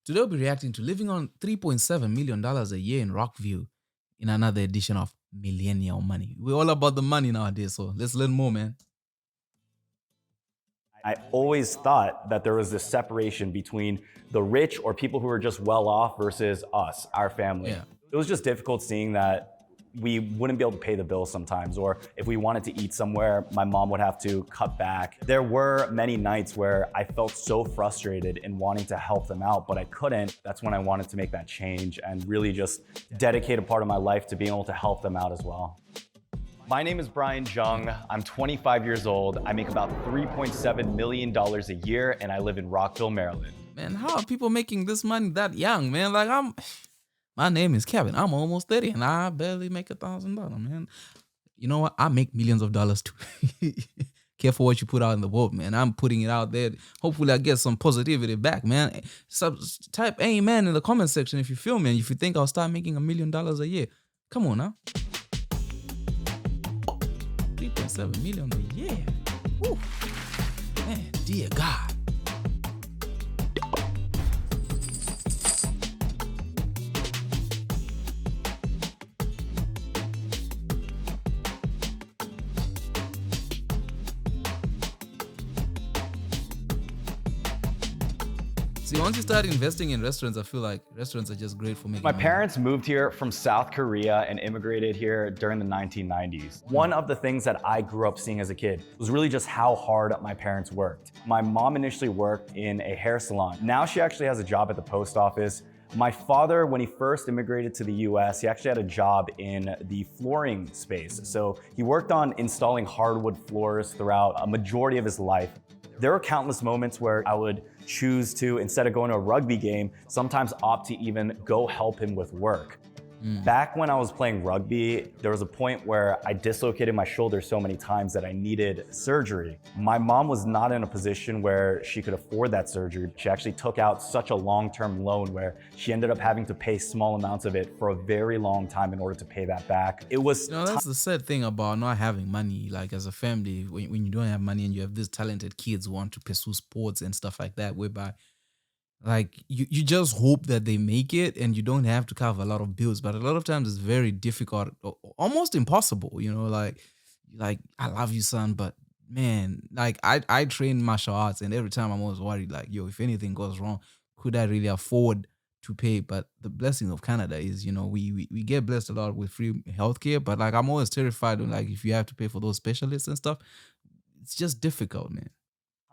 Today we'll be reacting to living on $3.7 million a year in Rockville in another edition of Millennial Money. We're all about the money nowadays, so let's learn more, man. I always thought that there was this separation between the rich or people who are just well off versus us, our family. Yeah. It was just difficult seeing that we wouldn't be able to pay the bills sometimes, or if we wanted to eat somewhere, my mom would have to cut back. There were many nights where I felt so frustrated in wanting to help them out, but I couldn't. That's when I wanted to make that change and really just dedicate a part of my life to being able to help them out as well. My name is Brian Jung. I'm 25 years old. I make about $3.7 million a year, and I live in Rockville, Maryland. Man, how are people making this money that young, man? My name is Kevin. I'm almost 30 and I barely make $1,000, man. You know what? I make millions of dollars too. Careful what you put out in the world, man. I'm putting it out there. Hopefully I get some positivity back, man. Type amen in the comment section if you feel me and if you think I'll start making $1 million a year. Come on now. 3.7 million a year. Woo. Man, dear God. See, once you start investing in restaurants, I feel like restaurants are just great for making My money. parents moved here from South Korea and immigrated here during the 1990s. One of the things that I grew up seeing as a kid was really just how hard my parents worked. My mom initially worked in a hair salon. Now she actually has a job at the post office. My father, when he first immigrated to the US, he actually had a job in the flooring space. So he worked on installing hardwood floors throughout a majority of his life. There were countless moments where I would choose to, instead of going to a rugby game, sometimes opt to even go help him with work. Back when I was playing rugby, there was a point where I dislocated my shoulder so many times that I needed surgery. My mom was not in a position where she could afford that surgery. She actually took out such a long-term loan where she ended up having to pay small amounts of it for a very long time in order to pay that back. It was That's the sad thing about not having money. Like as a family, when you don't have money and you have these talented kids who want to pursue sports and stuff like that, whereby like you just hope that they make it and you don't have to cover a lot of bills. But a lot of times it's very difficult, almost impossible, like I love you, son, but man, like I train martial arts and every time I'm always worried, like, yo, if anything goes wrong, could I really afford to pay? But the blessing of Canada is, we get blessed a lot with free healthcare, but like I'm always terrified of like if you have to pay for those specialists and stuff, it's just difficult, man.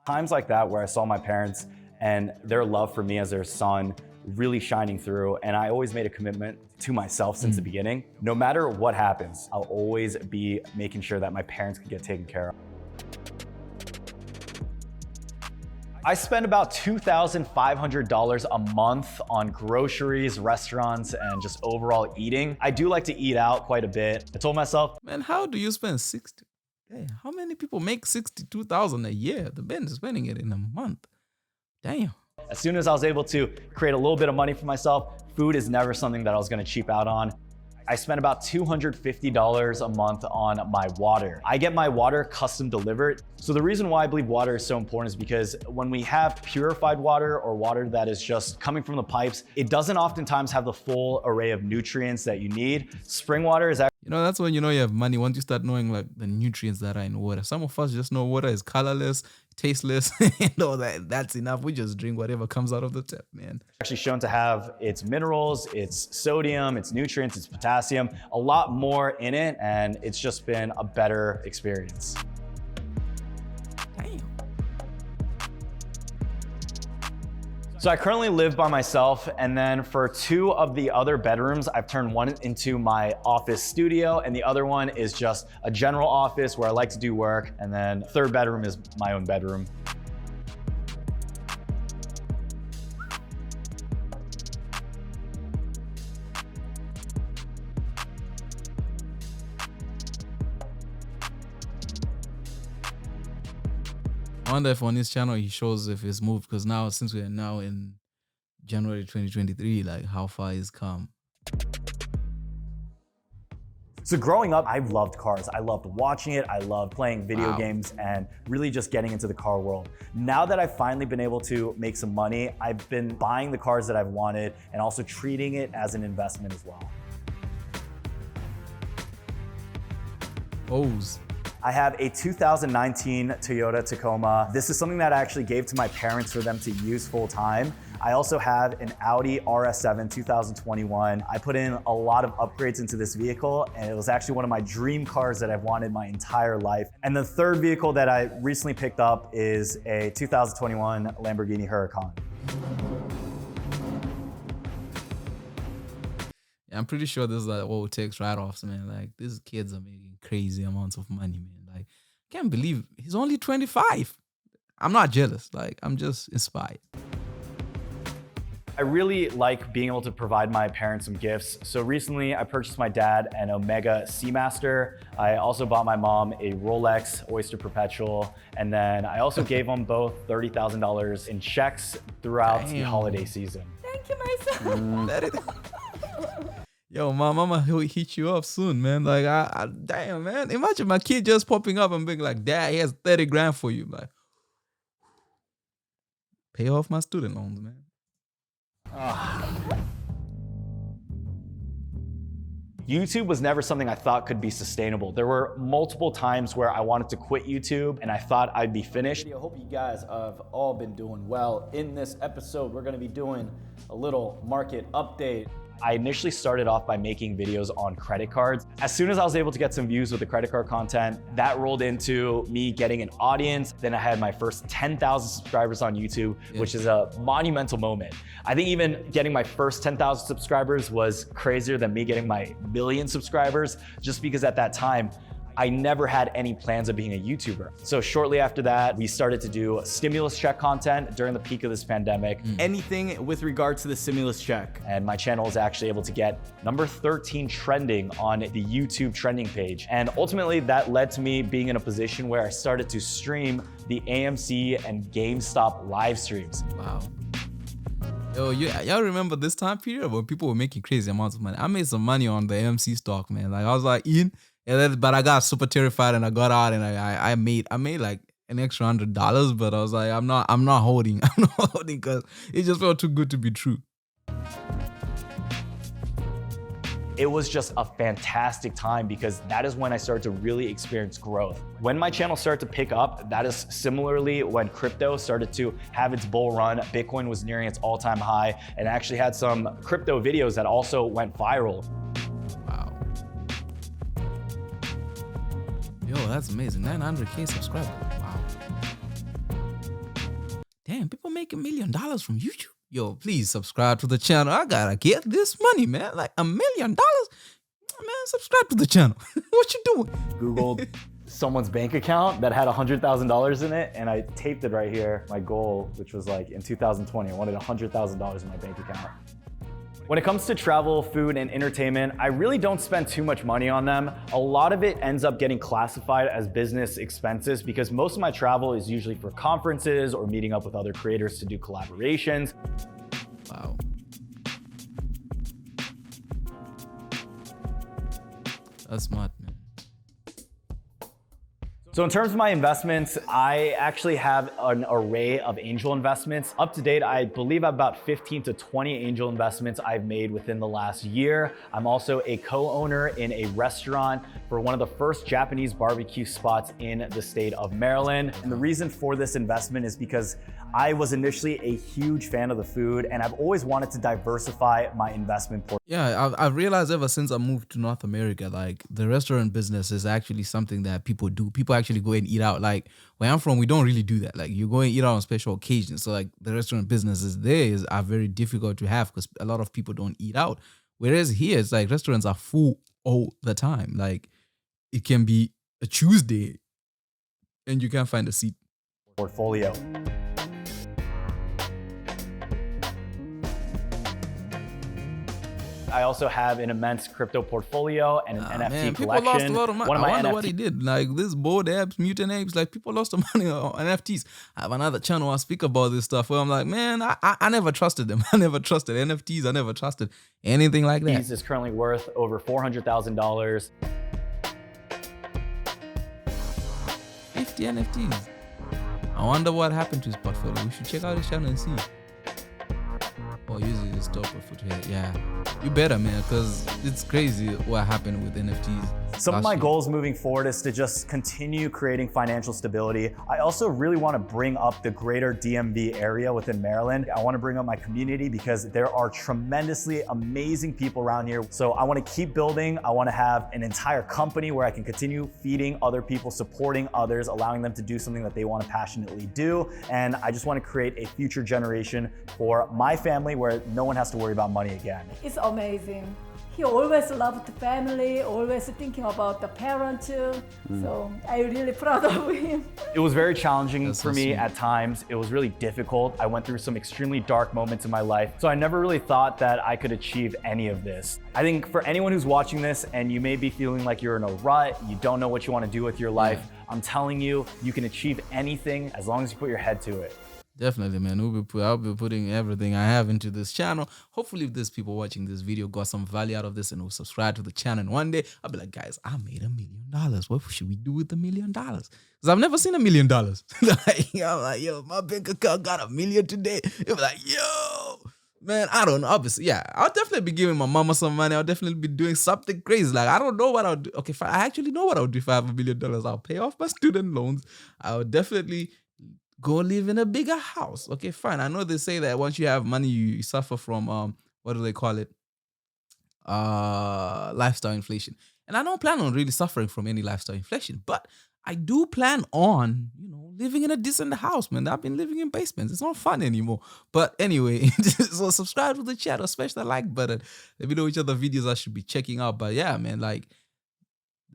times like that where I saw my parents and their love for me as their son really shining through. And I always made a commitment to myself since the beginning. No matter what happens, I'll always be making sure that my parents can get taken care of. I spend about $2,500 a month on groceries, restaurants, and just overall eating. I do like to eat out quite a bit. I told myself, Man, how do you spend 60? Hey, how many people make 62,000 a year? The Ben is spending it in a month. Damn. as soon as I was able to create a little bit of money for myself, food is never something that I was gonna cheap out on. I spent about $250 a month on my water. I get my water custom delivered. So the reason why I believe water is so important is because when we have purified water or water that is just coming from the pipes, it doesn't oftentimes have the full array of nutrients that you need. Spring water is actually That's when you know you have money, once you start knowing like the nutrients that are in water. Some of us just know water is colorless, tasteless, and all that. That's enough. We just drink whatever comes out of the tap, man. actually shown to have its minerals, its sodium, its nutrients, its potassium, a lot more in it, and it's just been a better experience. Damn. So I currently live by myself, and then for two of the other bedrooms, I've turned one into my office studio, and the other one is just a general office where I like to do work, and then third bedroom is my own bedroom. I wonder if on his channel he shows if it's moved, because now since we are now in January 2023, like how far he's come. So growing up, I loved cars. I loved watching it. I loved playing video games and really just getting into the car world. Now that I've finally been able to make some money, I've been buying the cars that I've wanted and also treating it as an investment as well. O's. I have a 2019 Toyota Tacoma. This is something that I actually gave to my parents for them to use full time. I also have an Audi RS7 2021. I put in a lot of upgrades into this vehicle, and it was actually one of my dream cars that I've wanted my entire life. And the third vehicle that I recently picked up is a 2021 Lamborghini Huracan. I'm pretty sure this is like what takes write-offs, man. Like these kids are making crazy amounts of money, man. Like I can't believe he's only 25. I'm not jealous. Like I'm just inspired. I really like being able to provide my parents some gifts. So recently I purchased my dad an Omega Seamaster. I also bought my mom a Rolex Oyster Perpetual. And then I also gave them both $30,000 in checks throughout the holiday season. Thank you, my son. Yo, my mama will hit you up soon, man. Like, damn, man. Imagine my kid just popping up and being like, Dad, he has 30 grand for you. Like, pay off my student loans, man. YouTube was never something I thought could be sustainable. There were multiple times where I wanted to quit YouTube and I thought I'd be finished. I hope you guys have all been doing well. In this episode, we're gonna be doing a little market update. I initially started off by making videos on credit cards. As soon as I was able to get some views with the credit card content, that rolled into me getting an audience. Then I had my first 10,000 subscribers on YouTube, which is a monumental moment. I think even getting my first 10,000 subscribers was crazier than me getting my million subscribers, just because at that time, I never had any plans of being a YouTuber. So shortly after that, we started to do stimulus check content during the peak of this pandemic. Anything with regard to the stimulus check. And my channel was actually able to get number 13 trending on the YouTube trending page. And ultimately that led to me being in a position where I started to stream the AMC and GameStop live streams. Wow. Yo, y'all remember this time period when people were making crazy amounts of money? I made some money on the AMC stock, man. Like I was like in, and then, but I got super terrified and I got out and I made like an extra $100, but I was like, I'm not holding. I'm not holding because it just felt too good to be true. It was just a fantastic time because that is when I started to really experience growth. When my channel started to pick up, that is similarly when crypto started to have its bull run. Bitcoin was nearing its all-time high and I actually had some crypto videos that also went viral. Wow. Yo, that's amazing. 900K subscribers. Wow. Damn, people make $1 million from YouTube. Yo, please subscribe to the channel. I gotta get this money, man. Like $1 million? Man, subscribe to the channel. What you doing? Googled someone's bank account that had $100,000 in it, and I taped it right here. My goal, which was like in 2020, I wanted $100,000 in my bank account. When it comes to travel, food, and entertainment, I really don't spend too much money on them. A lot of it ends up getting classified as business expenses because most of my travel is usually for conferences or meeting up with other creators to do collaborations. Wow. That's smart, man. So in terms of my investments, I actually have an array of angel investments. Up to date, I believe I have about 15 to 20 angel investments I've made within the last year. I'm also a co-owner in a restaurant for one of the first Japanese barbecue spots in the state of Maryland. And the reason for this investment is because I was initially a huge fan of the food and I've always wanted to diversify my investment portfolio. Yeah, I've realized ever since I moved to North America, like the restaurant business is actually something that people do. People actually go and eat out. Like where I'm from, we don't really do that. Like you go and eat out on special occasions. So like the restaurant businesses are very difficult to have because a lot of people don't eat out. Whereas here, it's like restaurants are full all the time. Like it can be a Tuesday and you can't find a seat. Portfolio. I also have an immense crypto portfolio and an NFT Man, people collection. lost a lot of money. One of I my wonder NFT what he did. Like this bored apes, mutant apes, like people lost the money on NFTs. I have another channel I speak about this stuff where I'm like, man, I never trusted them. I never trusted NFTs. I never trusted anything like that. is currently worth over $400,000. 50 NFTs. I wonder what happened to his portfolio. We should check out his channel and see. Or using his top foot here. Yeah. You better, man, because it's crazy what happened with NFTs. Some of my goals moving forward is to just continue creating financial stability. I also really want to bring up the greater DMV area within Maryland. I want to bring up my community because there are tremendously amazing people around here. So I want to keep building. I want to have an entire company where I can continue feeding other people, supporting others, allowing them to do something that they want to passionately do. And I just want to create a future generation for my family where no one has to worry about money again. It's amazing. He always loved the family, always thinking about the parents too. So I'm really proud of him. It was very challenging That's for so me sweet. at times. It was really difficult. I went through some extremely dark moments in my life. So I never really thought that I could achieve any of this. I think for anyone who's watching this and you may be feeling like you're in a rut, you don't know what you want to do with your life, I'm telling you, you can achieve anything as long as you put your head to it. Definitely, man. I'll be putting everything I have into this channel. Hopefully, if there's people watching this video got some value out of this and will subscribe to the channel, and one day I'll be like, guys, I made $1 million. What should we do with $1 million? Because I've never seen $1 million. Like, I'm like, yo, my bank account got $1 million today. It'll be like, yo, man, I don't know. Obviously, yeah, I'll definitely be giving my mama some money. I'll definitely be doing something crazy. Like, I don't know what I'll do. Okay, fine. I actually know what I'll do if I have $1 million. I'll pay off my student loans. I'll definitely go live in a bigger house. Okay, fine. I know they say that once you have money, you suffer from what do they call it? Lifestyle inflation. And I don't plan on really suffering from any lifestyle inflation, but I do plan on, living in a decent house, man. I've been living in basements. It's not fun anymore. But anyway, so subscribe to the channel, smash that like button. Let me know which other videos I should be checking out. But yeah, man, like,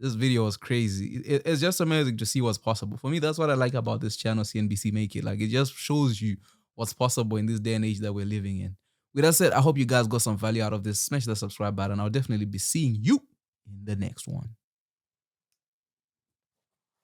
this video was crazy. It's just amazing to see what's possible. For me, that's what I like about this channel, CNBC Make It. Like, it just shows you what's possible in this day and age that we're living in. With that said, I hope you guys got some value out of this. Smash the subscribe button. I'll definitely be seeing you in the next one.